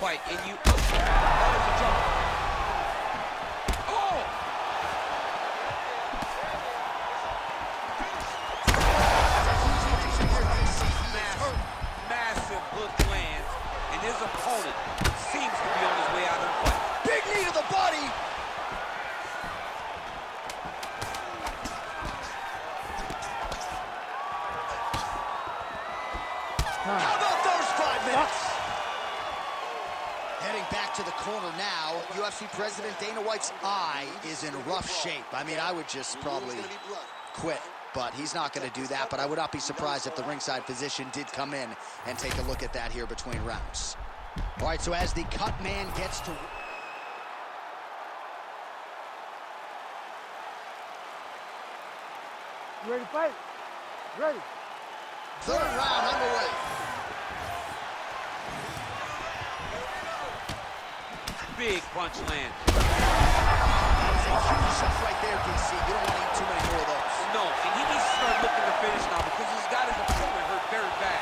fight, and you... Oh, there's a jump. Oh! Massive hook lands, and his opponent seems to be on his way out of the fight. Big knee to the body. How about those 5 minutes? Heading back to the corner now, UFC President Dana White's eye is in rough shape. I mean, I would just probably quit, but he's not going to do that. But I would not be surprised if the ringside physician did come in and take a look at that here between rounds. All right, so as the cut man gets to... You ready to fight? Ready. Third round underway. Big punch land. That is a huge shot right there, DC. You don't want to eat too many more of those. No, and he needs to start looking to finish now because he's got his opponent hurt very bad.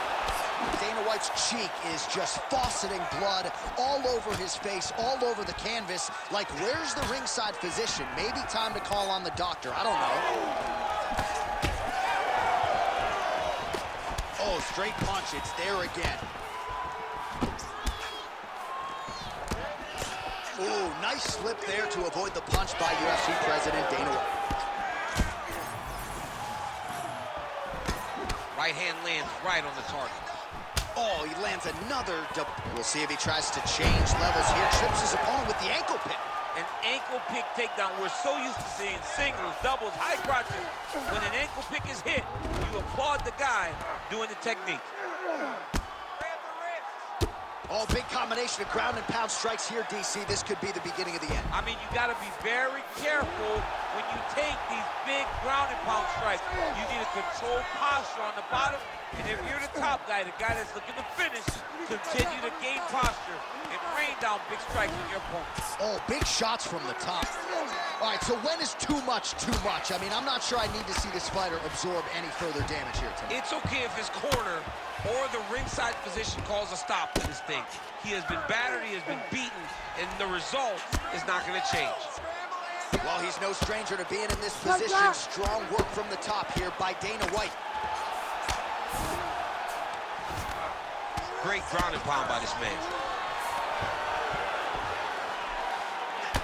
Dana White's cheek is just fauceting blood all over his face, all over the canvas. Like, where's the ringside physician? Maybe time to call on the doctor. I don't know. Oh, straight punch. It's there again. Ooh, nice slip there to avoid the punch by UFC President Dana White. Right hand lands right on the target. Oh, he lands another. We'll see if he tries to change levels here. Trips his opponent with the ankle pick. An ankle pick takedown. We're so used to seeing singles, doubles, high crotches. When an ankle pick is hit, you applaud the guy doing the technique. Oh, big combination of ground and pound strikes here, DC. This could be the beginning of the end. I mean, you got to be very careful when you take these big ground and pound strikes. You need a controlled posture on the bottom. And if you're the top guy, the guy that's looking to finish, continue to gain posture and rain down big strikes on your opponent. Oh, big shots from the top. All right, so when is too much too much? I mean, I'm not sure I need to see this fighter absorb any further damage here tonight. It's okay if his corner or the ringside physician calls a stop to this thing. He has been battered, he has been beaten, and the result is not going to change. Well, he's no stranger to being in this position. Strong work from the top here by Dana White. Great ground and pound by this man.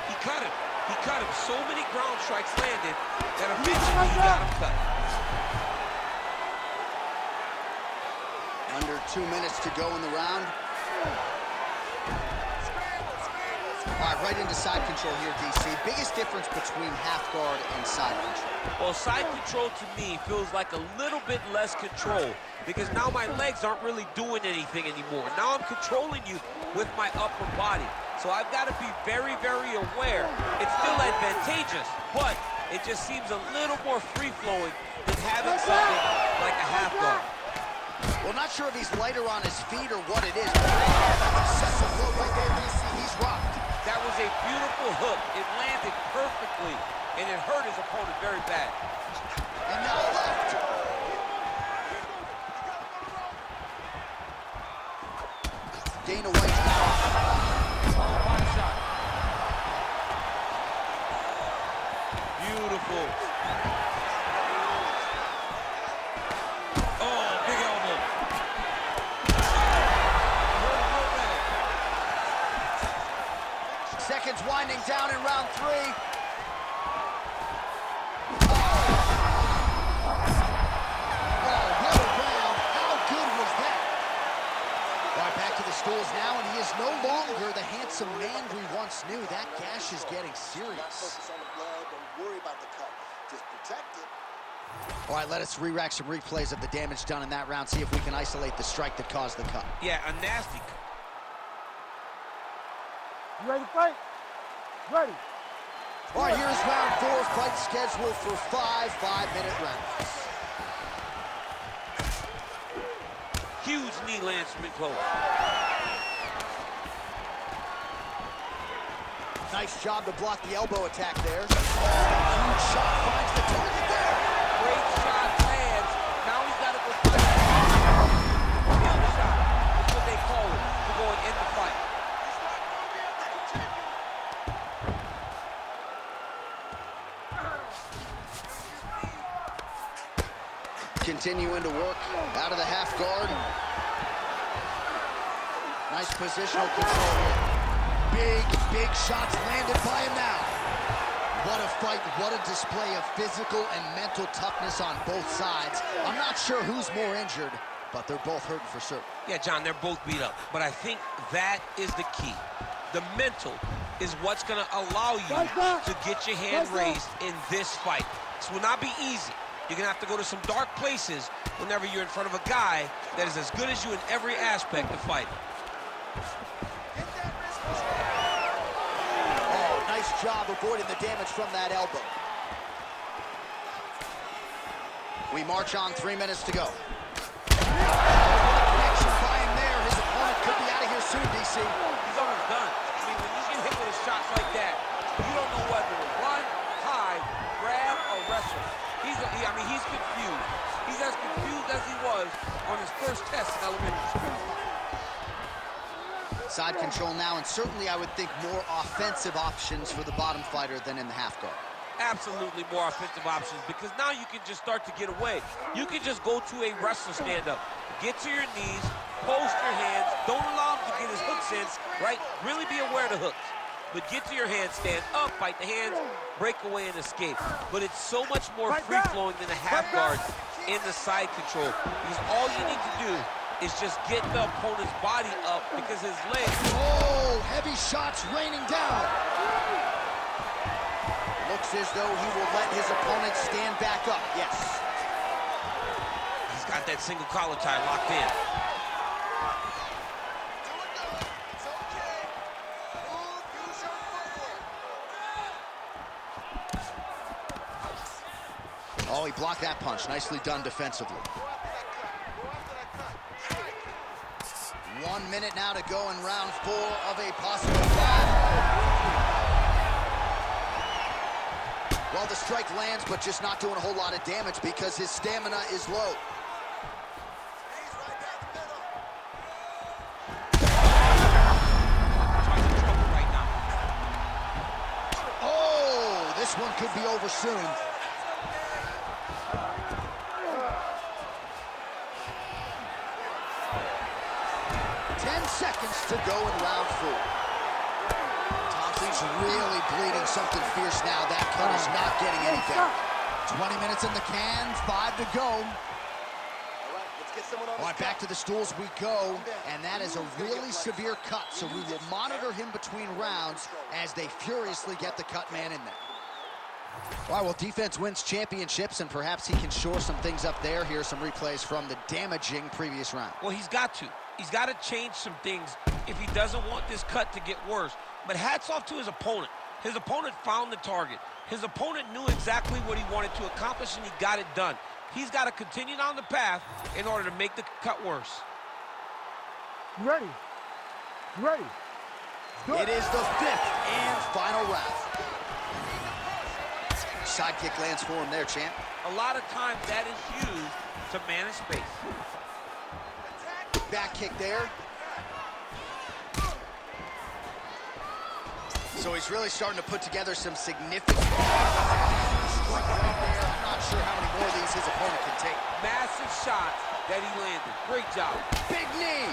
He cut him. He cut him. So many ground strikes landed that eventually he got him cut. Under 2 minutes to go in the round. All right, right into side control here, DC. Biggest difference between half guard and side control. Well, side control to me feels like a little bit less control because now my legs aren't really doing anything anymore. Now I'm controlling you with my upper body. So I've got to be very, very aware. It's still advantageous, but it just seems a little more free-flowing than having something like a half guard. Well, not sure if he's lighter on his feet or what it is, but excessive load right there, DC. He's rocked. That was a beautiful hook. It landed perfectly, and it hurt his opponent very bad. And now left. Dana White out. Shot. Beautiful. Oh, big elbow. Seconds winding down in round 3. Stools now, and he is no longer the handsome man we once knew. That gash is getting serious. Focus on the blood, don't worry about the cut. Just protect it. All right, let us re-rack some replays of the damage done in that round, see if we can isolate the strike that caused the cut. Yeah, a nasty. You ready to fight? Ready. All right, here's round 4, fight scheduled for 5 5-minute rounds. Huge knee lands from close. Nice job to block the elbow attack there. Huge shot finds the target there. Great shot lands. Now he's got to go fight. The other shot is what they call it, for going in the fight. continuing to work out of the half guard. Nice positional control here. Big shots landed by him now. What a fight, what a display of physical and mental toughness on both sides. I'm not sure who's more injured, but they're both hurting for certain. Yeah, John, they're both beat up, but I think that is the key. The mental is what's gonna allow you to get your hand raised in this fight. This will not be easy. You're gonna have to go to some dark places whenever you're in front of a guy that is as good as you in every aspect of fighting. Oh, nice job avoiding the damage from that elbow. We march on, 3 minutes to go. Connection by him there. His opponent could be out of here soon, DC. He's almost done. I mean, when you get hit with shots like that, you don't know whether to run, hide, grab, or wrestle. He's confused. He's as confused as he was on his first test in elementary school. Side control now, and certainly I would think more offensive options for the bottom fighter than in the half guard. Absolutely more offensive options, because now you can just start to get away. You can just go to a wrestler stand-up. Get to your knees, post your hands, don't allow him to get his hooks in, right? Really be aware of the hooks. But get to your hands, stand up, fight the hands, break away and escape. But it's so much more free-flowing than a half guard in the side control, because all you need to do is just get the opponent's body up, because his legs... Oh, heavy shots raining down. Looks as though he will let his opponent stand back up. Yes. He's got that single collar tie locked in. Oh, he blocked that punch. Nicely done defensively. 1 minute now to go in round 4 of a possible 5. Well, the strike lands, but just not doing a whole lot of damage because his stamina is low. Oh, this one could be over soon. 10 seconds to go in round 4. Thompson's really bleeding something fierce now. That cut is not getting any better. 20 minutes in the can, 5 to go. All right, back to the stools we go, and that is a really severe cut, so we will monitor him between rounds as they furiously get the cut man in there. All right, well, defense wins championships, and perhaps he can shore some things up there. Here's some replays from the damaging previous round. Well, he's got to. He's got to change some things if he doesn't want this cut to get worse. But hats off to his opponent. His opponent found the target. His opponent knew exactly what he wanted to accomplish, and he got it done. He's got to continue down the path in order to make the cut worse. You ready? You ready? It is the 5th and final round. Side kick lands for him there, champ. A lot of times that is used to manage space. Back kick there. So he's really starting to put together some significant strike right there. I'm not sure how many more of these his opponent can take. Massive shots that he landed. Great job. Big knee.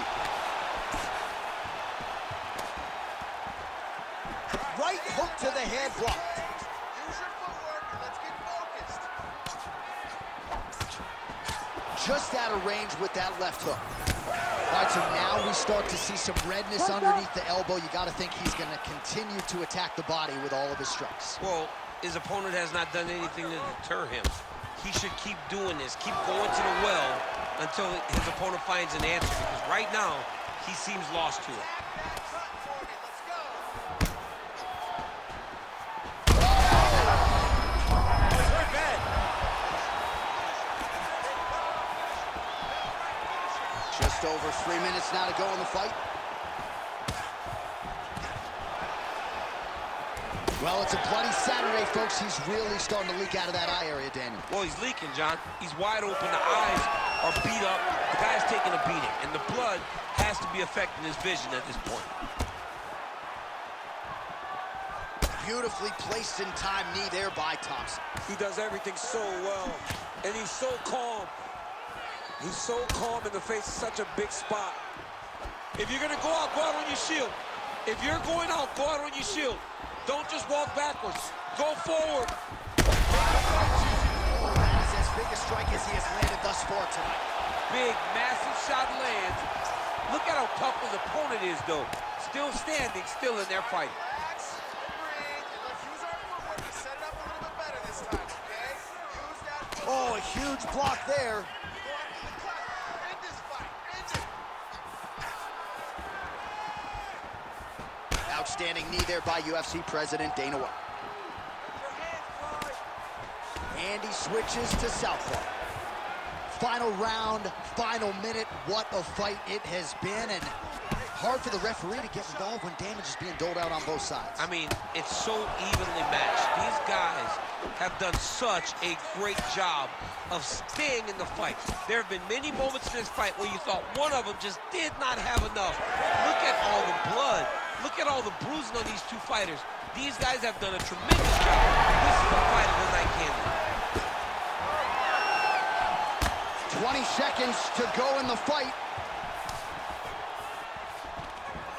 Right hook to the head blocked. Use your footwork and let's get focused. Just out of range with that left hook. All right, so now we start to see some redness underneath the elbow. You got to think he's going to continue to attack the body with all of his strikes. Well, his opponent has not done anything to deter him. He should keep doing this, keep going to the well until his opponent finds an answer, because right now, he seems lost to it. Just over 3 minutes now to go in the fight. Well, it's a bloody Saturday, folks. He's really starting to leak out of that eye area, Daniel. Well, he's leaking, John. He's wide open. The eyes are beat up. The guy's taking a beating, and the blood has to be affecting his vision at this point. Beautifully placed in time knee there by Thompson. He does everything so well, and he's so calm. He's so calm in the face of such a big spot. If you're gonna go out on your shield. If you're going out, go out on your shield. Don't just walk backwards. Go forward. That is as big a strike as he has landed thus far tonight. Big, massive shot lands. Look at how tough his opponent is, though. Still standing, still in their fight. Relax, breathe, and let's use our footwork to set it up a little bit better this time, okay? Use that footwork. Oh, a huge block there. Go after the cut. End this fight. End it. Outstanding knee there by UFC President Dana White. And he switches to southpaw. Final round, final minute. What a fight it has been, and hard for the referee to get involved when damage is being doled out on both sides. I mean, it's so evenly matched. These guys have done such a great job of staying in the fight. There have been many moments in this fight where you thought one of them just did not have enough. Look at all the blood. Look at all the bruising on these two fighters. These guys have done a tremendous job. This is the fight of the night, Candy. 20 seconds to go in the fight.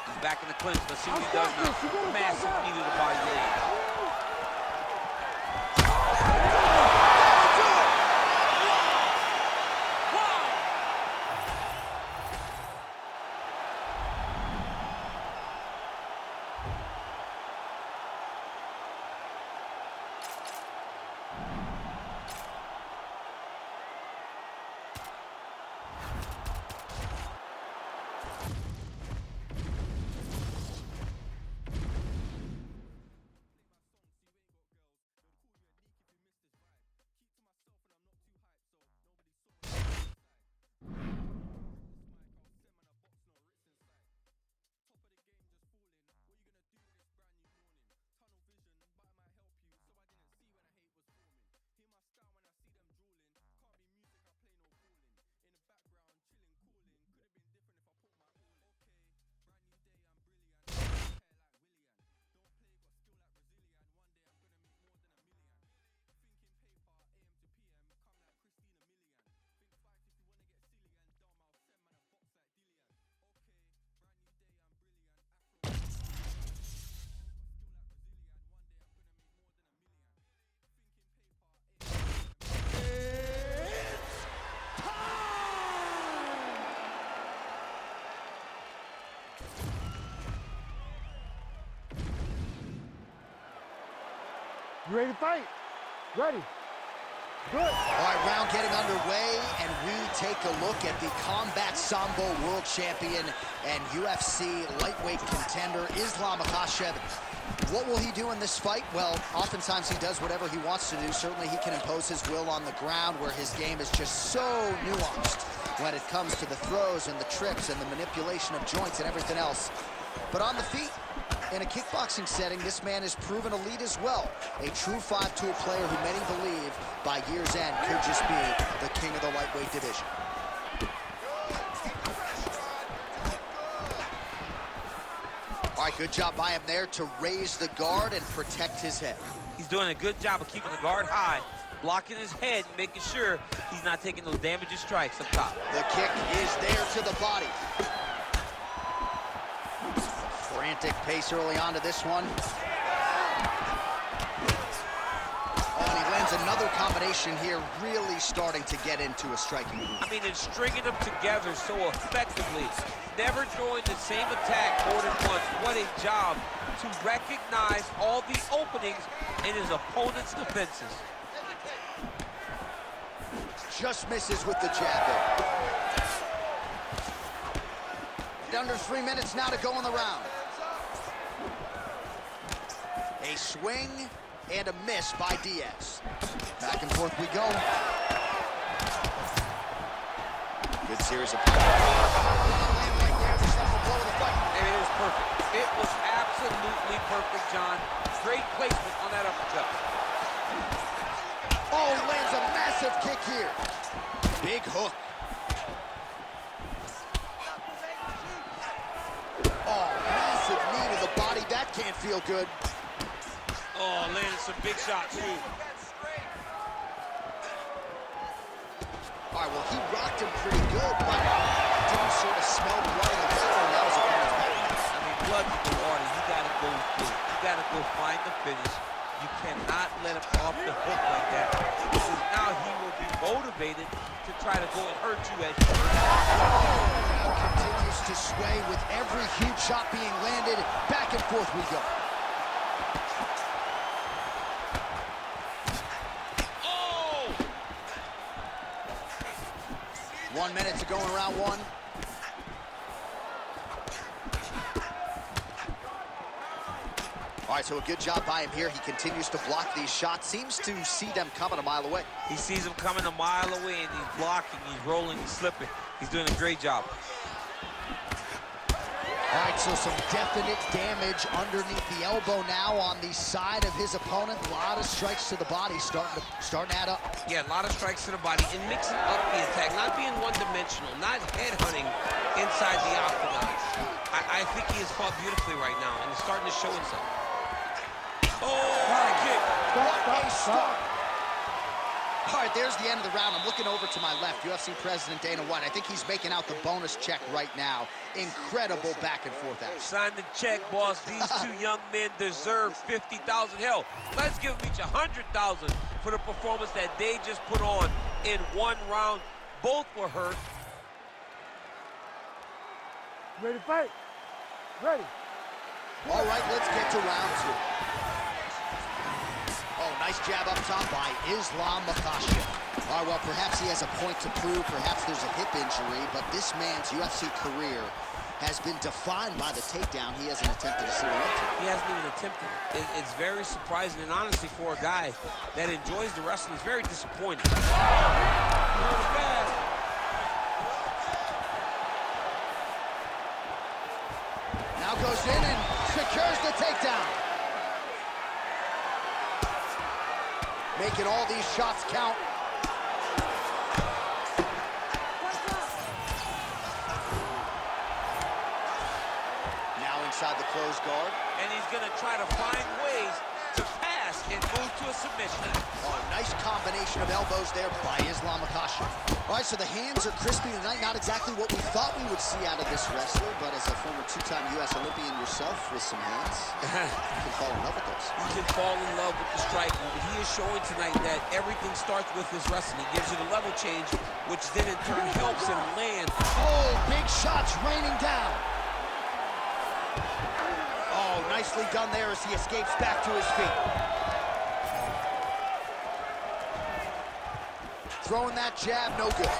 He's back in the clinch. Let's see what he does now. Massive knee to the body land. You ready to fight? Ready. Good. All right, round getting underway, and we take a look at the Combat Sambo World Champion and UFC lightweight contender, Islam Makhachev. What will he do in this fight? Well, oftentimes he does whatever he wants to do. Certainly he can impose his will on the ground, where his game is just so nuanced when it comes to the throws and the trips and the manipulation of joints and everything else. But on the feet, in a kickboxing setting, this man has proven elite as well. A true five-tool player who many believe by year's end could just be the king of the lightweight division. All right, good job by him there to raise the guard and protect his head. He's doing a good job of keeping the guard high, blocking his head, making sure he's not taking those damaging strikes up top. The kick is there to the body. Frantic pace early on to this one. Oh, and he lands another combination here, really starting to get into a striking groove. I mean, it's stringing them together so effectively. Never throwing the same attack more than once. What a job to recognize all the openings in his opponent's defenses. Just misses with the jab there. Under 3 minutes now to go in the round. A swing and a miss by Diaz. Back and forth we go. Good series of... And it was perfect. It was absolutely perfect, John. Great placement on that uppercut. Oh, lands a massive kick here. Big hook. Oh, massive knee to the body. That can't feel good. Oh, landed some big shots, too. All right, well, he rocked him pretty good, but didn't sort of smell blood in the water, and that was a point of back. I mean, blood's in the water. You got to go through. You got to go find the finish. You cannot let him off the hook like that, because now he will be motivated to try to go and hurt you as you Continues to sway with every huge shot being landed. Back and forth we go. Oh! 1 minute to go in round one. All right, so a good job by him here. He continues to block these shots. Seems to see them coming a mile away. He sees them coming a mile away, and he's blocking, he's rolling, he's slipping. He's doing a great job. All right, so some definite damage underneath the elbow now on the side of his opponent. A lot of strikes to the body starting to add up. Yeah, a lot of strikes to the body and mixing up the attack, not being one-dimensional, not headhunting inside the octagon. I think he has fought beautifully right now, and it's starting to show himself. Oh, high kick. What a start. All right, there's the end of the round. I'm looking over to my left, UFC President Dana White. I think he's making out the bonus check right now. Incredible back and forth action. Sign the check, boss. These two young men deserve $50,000. Hell, let's give them each $100,000 for the performance that they just put on in one round. Both were hurt. Ready to fight? Ready. All right, let's get to round two. Oh, nice jab up top by Islam Makhachev. All right, well, perhaps he has a point to prove. Perhaps there's a hip injury, but this man's UFC career has been defined by the takedown. He hasn't attempted a single one. He hasn't even attempted it. It's very surprising, and honestly, for a guy that enjoys the wrestling, it's very disappointing. Now goes in and secures the takedown. Making all these shots count. Now inside the closed guard. And he's going to try to find ways to pass and move to a submission. Oh, nice combination of elbows there by Islam Makhachev. All right, so the hands are crispy tonight. Not exactly what we thought we would see out of this wrestler, but as a former two-time U.S. Olympian yourself with some hands, you can fall in love with those. You can fall in love with the striking, but he is showing tonight that everything starts with his wrestling. He gives you the level change, which then in turn helps him land. Oh, big shots raining down. Oh, nicely done there as he escapes back to his feet. Throwing that jab, no good.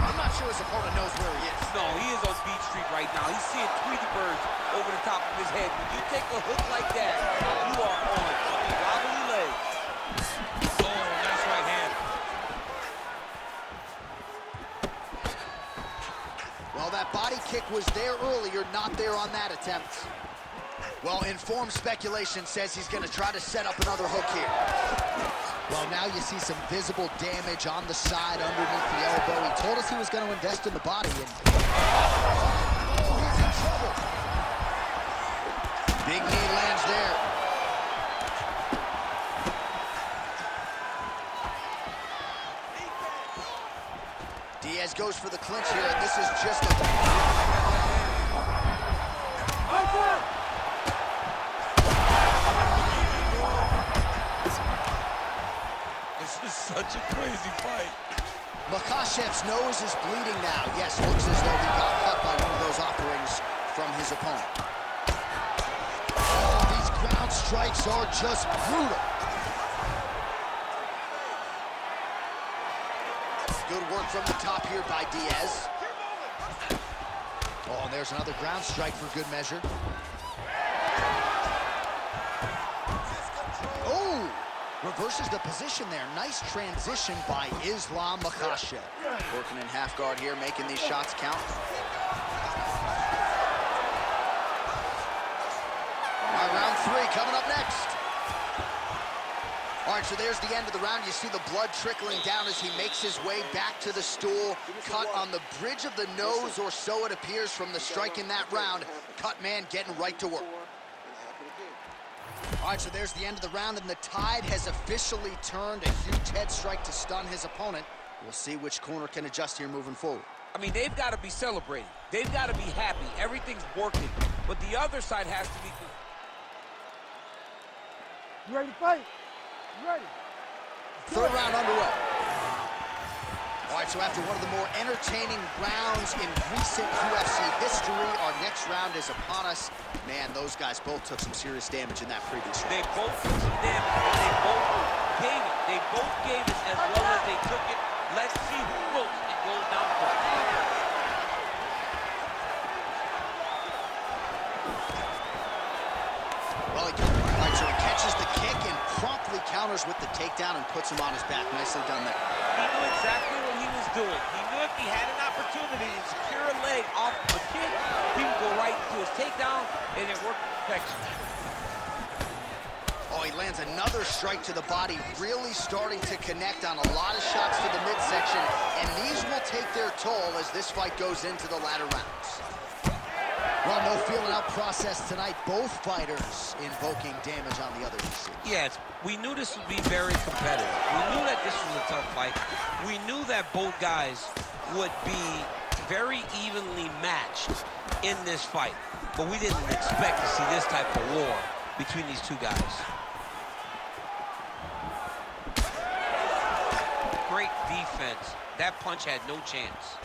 I'm not sure his opponent knows where he is. No, he is on Beach Street right now. He's seeing Tweety birds over the top of his head. When you take a hook like that, you are on wobbly legs. Oh, nice right hand. Well, that body kick was there earlier, not there on that attempt. Well, informed speculation says he's going to try to set up another hook here. Well, now you see some visible damage on the side underneath the elbow. He told us he was going to invest in the body, and oh, he's in trouble. Big knee lands there. Diaz goes for the clinch here, and this is just a... This is such a crazy fight. Makhachev's nose is bleeding now. Yes, looks as though he got cut by one of those offerings from his opponent. Oh, these ground strikes are just brutal. Good work from the top here by Diaz. Oh, and there's another ground strike for good measure. Oh, reverses the position there. Nice transition by Islam Makhachev. Working in half guard here, making these shots count. All right, round three coming up next. All right, so there's the end of the round. You see the blood trickling down as he makes his way back to the stool. Cut on the bridge of the nose, or so it appears from the strike in that round. Cut man getting right to work. All right, so there's the end of the round, and the tide has officially turned. A huge head strike to stun his opponent. We'll see which corner can adjust here moving forward. I mean, they've got to be celebrating. They've got to be happy. Everything's working. But the other side has to be... You ready to fight? You ready? Third round underway. All right, so after one of the more entertaining rounds in recent UFC history, our next round is upon us. Man, those guys both took some serious damage in that previous round. They both took some damage, and they both gave it. They both gave it as well as they took it. Let's see who floats and goes down first. Well, all right, so he catches the kick and promptly counters with the takedown and puts him on his back. Nicely done there. He knew exactly what he was doing. He knew if he had an opportunity to secure a leg off of a kick, he would go right to his takedown, and it worked to perfection. Oh, he lands another strike to the body, really starting to connect on a lot of shots to the midsection, and these will take their toll as this fight goes into the latter rounds. Well, no feeling out process tonight. Both fighters invoking damage on the other. Yes, we knew this would be very competitive. We knew that this was a tough fight. We knew that both guys would be very evenly matched in this fight, but we didn't expect to see this type of war between these two guys. Great defense. That punch had no chance.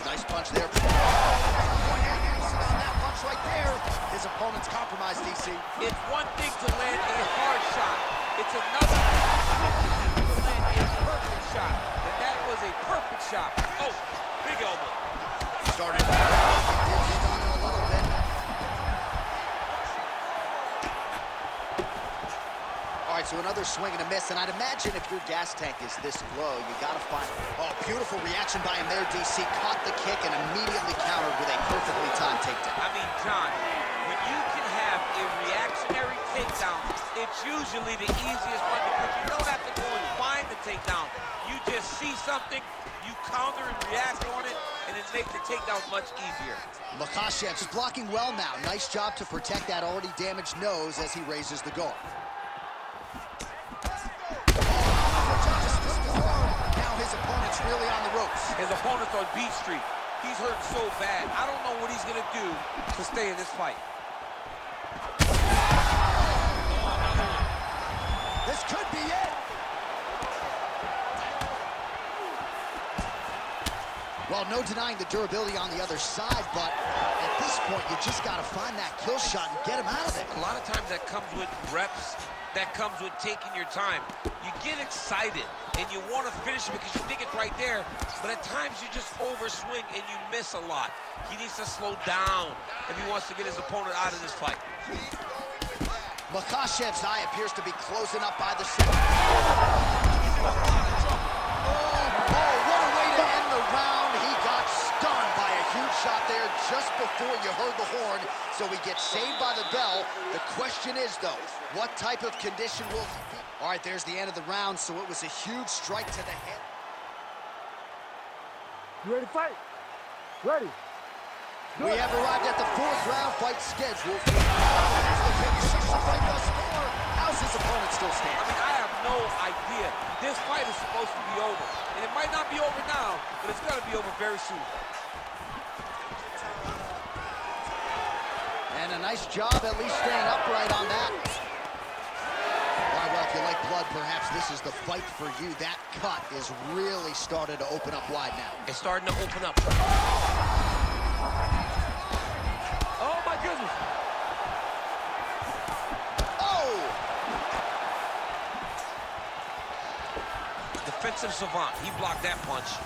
Nice punch there. On that punch right there. His opponent's compromised, DC. It's one thing to land a hard shot. It's another thing to land a perfect shot. And that was a perfect shot. Oh, big elbow. Started a little bit. All right, so another swing and a miss, and I'd imagine if your gas tank is this low, you gotta find... Oh, beautiful reaction by him there, DC. Caught the kick and immediately countered with a perfectly timed takedown. I mean, John, when you can have a reactionary takedown, it's usually the easiest one because you don't have to go and find the takedown. You just see something, you counter and react on it, and it makes the takedown much easier. Makhachev's blocking well now. Nice job to protect that already damaged nose as he raises the guard. His opponent's really on the ropes. His opponent's on Beat Street. He's hurt so bad. I don't know what he's going to do to stay in this fight. This could be it. Well, no denying the durability on the other side, but at this point, you just got to find that kill shot and get him out of it. A lot of times that comes with reps. That comes with taking your time. You get excited, and you want to finish it because you think it's right there, but at times you just overswing and you miss a lot. He needs to slow down if he wants to get his opponent out of this fight. Makhachev's eye appears to be closing up by the center. Oh, what a way to end the round. He got stunned by a huge shot there just before you heard the horn, so he gets saved by the bell. The question is, though, what type of condition will he be? All right, there's the end of the round, so it was a huge strike to the head. You ready to fight? Ready. We have arrived at the fourth round fight schedule. There's the finish of the fight thus far. How's his opponent still stand? I mean, I have no idea. This fight is supposed to be over. And it might not be over now, but it's going to be over very soon. And a nice job at least staying upright on that. All right, well, if you like blood, perhaps this is the fight for you. That cut is really started to open up wide now. It's starting to open up. Oh, my goodness. Oh! Defensive savant. He blocked that punch.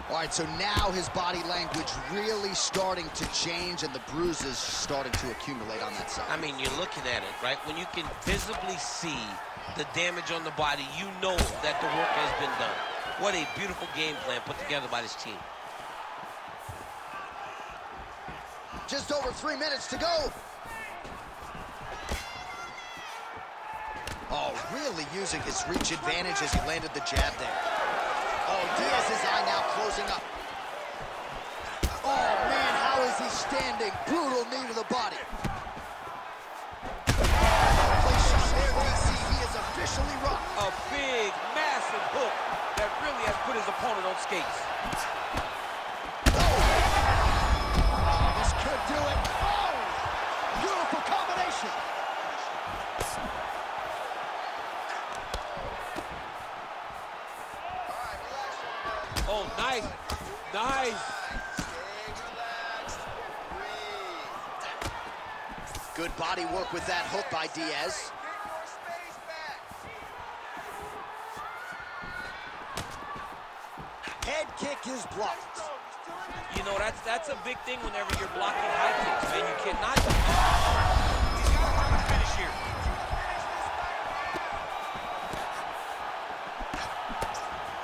All right, so now his body language really starting to change and the bruises starting to accumulate on that side. I mean, you're looking at it, right? When you can visibly see the damage on the body, you know that the work has been done. What a beautiful game plan put together by this team. Just over 3 minutes to go. Oh, really using his reach advantage as he landed the jab there. Oh, Diaz's eye now closing up. Oh, man, how is he standing? Brutal knee to the body. Place shot there, DC. He is officially rocked. A big, massive hook that really has put his opponent on skates. Oh! This could do it. Oh! Beautiful combination. Oh, nice. Nice. Good body work with that hook by Diaz. Head kick is blocked. You know, that's a big thing whenever you're blocking high kicks, man. You cannot. He's got to find a finish here.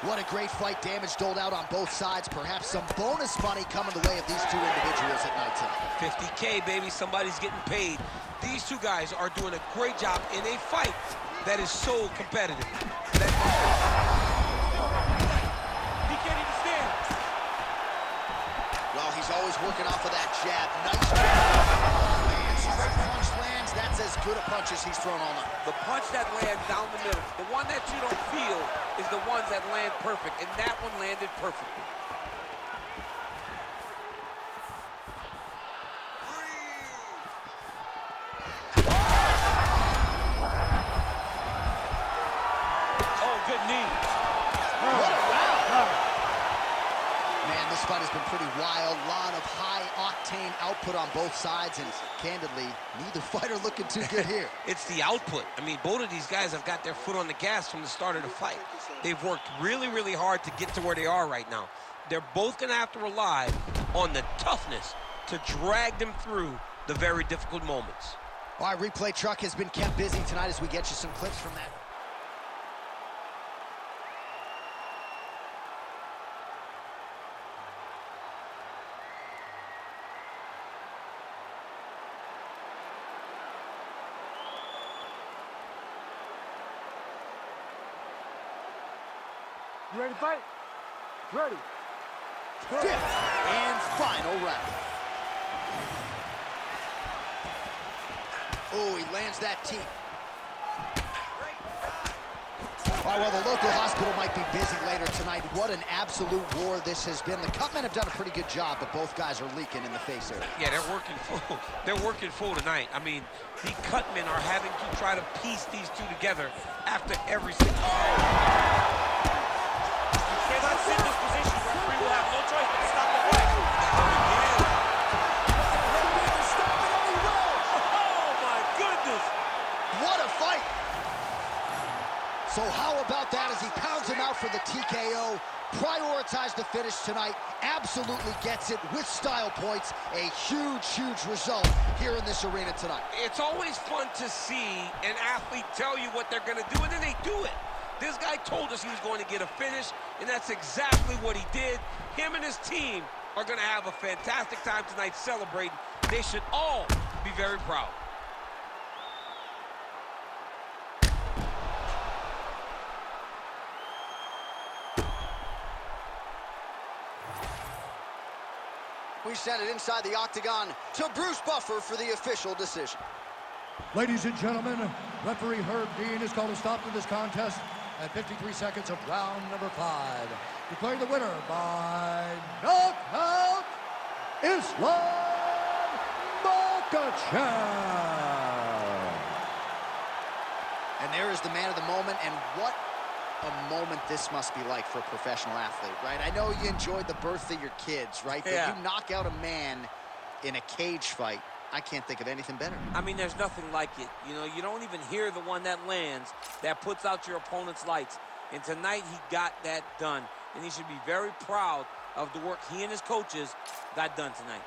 What a great fight. Damage doled out on both sides. Perhaps some bonus money coming the way of these two individuals at night tonight. 50K, baby. Somebody's getting paid. These two guys are doing a great job in a fight that is so competitive. He can't even stand. Well, he's always working off of that jab. Nice jab. And straight punch lands. That's as good a punch as he's thrown all night. The punch that lands down the middle, the one that you don't feel, is the ones that land perfect, and that one landed perfectly. Oh, good knee. What a round. Man, this fight has been pretty wild. Lot of high-octane output on both sides, and candidly, neither fighter looking too good here. It's the output. I mean, both of these guys have got their foot on the gas from the start of the fight. They've worked really, really hard to get to where they are right now. They're both going to have to rely on the toughness to drag them through the very difficult moments. All right, replay truck has been kept busy tonight as we get you some clips from that. You ready to fight? Ready. Fifth and final round. Oh, he lands that teep. All right, well, the local hospital might be busy later tonight. What an absolute war this has been. The Cutmen have done a pretty good job, but both guys are leaking in the face area. Yeah, they're working full. They're working full tonight. I mean, the Cutmen are having to try to piece these two together after every single cannot sit in this position. Referee will have no choice but to stop the fight. Oh, my goodness. What a fight. So how about that as he pounds him out for the TKO? Prioritized the finish tonight. Absolutely gets it with style points. A huge, huge result here in this arena tonight. It's always fun to see an athlete tell you what they're going to do, and then they do it. This guy told us he was going to get a finish, and that's exactly what he did. Him and his team are going to have a fantastic time tonight celebrating. They should all be very proud. We send it inside the octagon to Bruce Buffer for the official decision. Ladies and gentlemen, referee Herb Dean has called a stop to this contest at 53 seconds of round number 5. Declaring the winner by knockout, Islam Makhachev. And there is the man of the moment, and what a moment this must be like for a professional athlete, right? I know you enjoyed the birth of your kids, right? Yeah. But you knock out a man in a cage fight, I can't think of anything better. I mean, there's nothing like it. You know, you don't even hear the one that lands, that puts out your opponent's lights. And tonight, he got that done. And he should be very proud of the work he and his coaches got done tonight.